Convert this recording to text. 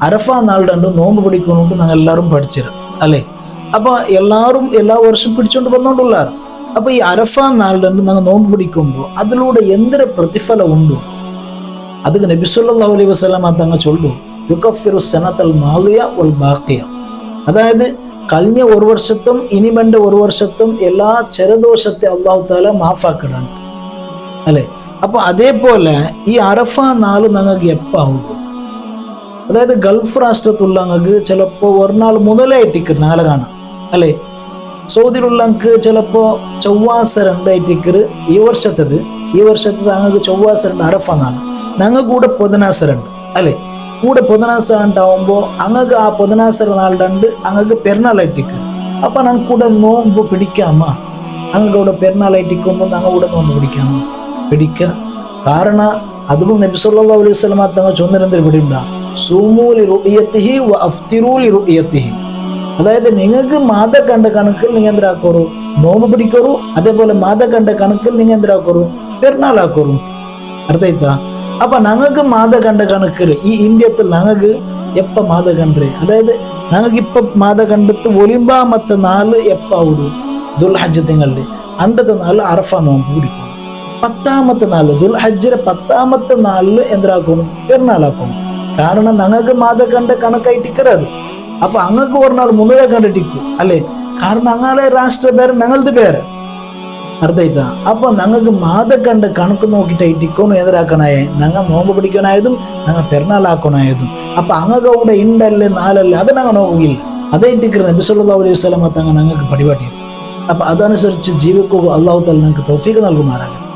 അറഫ നാളുണ്ട് നോമ്പ് പിടിക്കുന്നുണ്ട് ഞങ്ങൾ എല്ലാവരും പഠിച്ചിരും അല്ലേ. അപ്പോൾ എല്ലാവരും എല്ലാ വർഷവും പിടിച്ചുകൊണ്ട് വന്നോണ്ടുള്ളാറ്. അപ്പോൾ ഈ അറഫ നാളുണ്ട് ഞങ്ങൾ നോമ്പ് പിടിക്കുമ്പോൾ അതിലൂടെ എന്തൊരു പ്രതിഫലം ഉണ്ടോ അത് നബി സല്ലല്ലാഹു അലൈഹി വസല്ലമ തങ്ങൾ ചൊല്ലു, യുകഫിറു സനതൽ മാളിയ വൽ ബാഖിയ. അതായത് കഴിഞ്ഞ ഒരു വർഷത്തും ഇനി വേണ്ട ഒരു വർഷത്തും എല്ലാ ചെറുദോഷത്തെ അള്ളാഹു താല മാഫാക്കിടാൻ അല്ലേ. അപ്പൊ അതേപോലെ ഈ അറഫ നാൾ ഞങ്ങൾക്ക് എപ്പാവും, അതായത് ഗൾഫ് രാഷ്ട്രത്തുള്ളവർക്ക് ചിലപ്പോൾ ഒരു നാൾ മുതലായിട്ടിക്കർ നാളെ കാണാം അല്ലേ. സൗദിയിലുള്ളവർക്ക് ചിലപ്പോൾ ചൊവ്വാസ രണ്ടായിട്ടിക്കർ ഈ വർഷത്തത് ഞങ്ങൾക്ക് ചൊവ്വാസ രണ്ട് അറഫ നാൾ, ഞങ്ങൾക്ക് കൂടെ പൊതനാസരുണ്ട് അല്ലേ. കൂടെ പൊതനാസ ഉണ്ടാവുമ്പോൾ അങ്ങക്ക് ആ പൊതനാസര നാളുണ്ട് അങ്ങക്ക് പെരുന്നാളായിട്ടിക്കർ. അപ്പൊ ഞങ്ങൾക്ക് കൂടെ നോമ്പ് പിടിക്കാമോ? അങ്ങക്ക് കൂടെ പെരുന്നാളായിട്ടിക്കുമ്പോൾ ഞങ്ങൾ കൂടെ നോമ്പ് പിടിക്കാമോ? പിടിക്കുക. കാരണം അതും നബി സല്ലല്ലാഹു അലൈഹി വസല്ലമ തങ്ങൾ ചൊന്നിരന്തര പിടിയുണ്ടാ, സൂമൂ ലിറുഇയതിഹി വഅഫ്തിറൂ ലിറുഇയതിഹി. അതായത് നിങ്ങൾക്ക് മാത കണ്ട കണക്കിൽ നിങ്ങൾ എന്തരാക്കോറു നോമ്പ് പിടിക്കോറു, അതേപോലെ മാത കണ്ട കണക്കിൽ നിങ്ങൾ എന്തരാക്കോറു പെരുന്നാളാക്കോറു. അർത്ഥമായിത്താ? അപ്പൊ ഞങ്ങൾക്ക് മാത കണ്ട കണക്കിൽ ഈ ഇന്ത്യത്തിൽ ഞങ്ങൾക്ക് എപ്പ മാത കണ്ടേ, അതായത് ഞങ്ങൾക്ക് ഇപ്പൊ മാത കണ്ടെത്ത് ഒലിമ്പാമത്തെ നാള് എപ്പാവിടും ദുൽഹജ്ജ് തിങ്കളിൽ അണ്ടത്തെ നാള് അറഫ നോമ്പ് പിടിക്കും. 10ാമത്തെ നാള് ദുൽഹജ്ജിലെ 10ാമത്തെ നാളില് എന്തരാക്കണം പെരുന്നാളാക്കണം. കാരണം ഞങ്ങൾക്ക് മാത കണ്ട കണക്കായിട്ടിക്കരുത്. അപ്പൊ അങ്ങക്ക് ഒരു നാൾ മുന്നേ കണ്ടിട്ടിക്കും അല്ലേ. കാരണം അങ്ങാലെ രാഷ്ട്ര പേര് ഞങ്ങളത് പേര്. അർത്ഥമായിട്ടാ? അപ്പൊ ഞങ്ങൾക്ക് മാത കണ്ട് കണക്ക് നോക്കിയിട്ടായിട്ടിക്കോന്ന് എതിരാക്കണായേ ഞങ്ങൾ നോമ്പ് പിടിക്കാനായതും ഞങ്ങൾ പെരുന്നാളാക്കണായതും. അപ്പൊ അങ്ങക്ക് അവിടെ ഉണ്ടല്ലേ നാലല്ലേ അത് ഞങ്ങൾ നോക്കുകയില്ല. അതായിട്ടിക്കരുത് നബി സല്ലല്ലാഹു അലൈഹി വസല്ലമ തങ്ങൾ ഞങ്ങൾക്ക് പരിപാടി. അപ്പൊ അതനുസരിച്ച് ജീവിക്കുക അല്ലാഹു തആല ഞങ്ങൾക്ക് തൗഫീഖ് നൽകുമാറാകട്ടെ.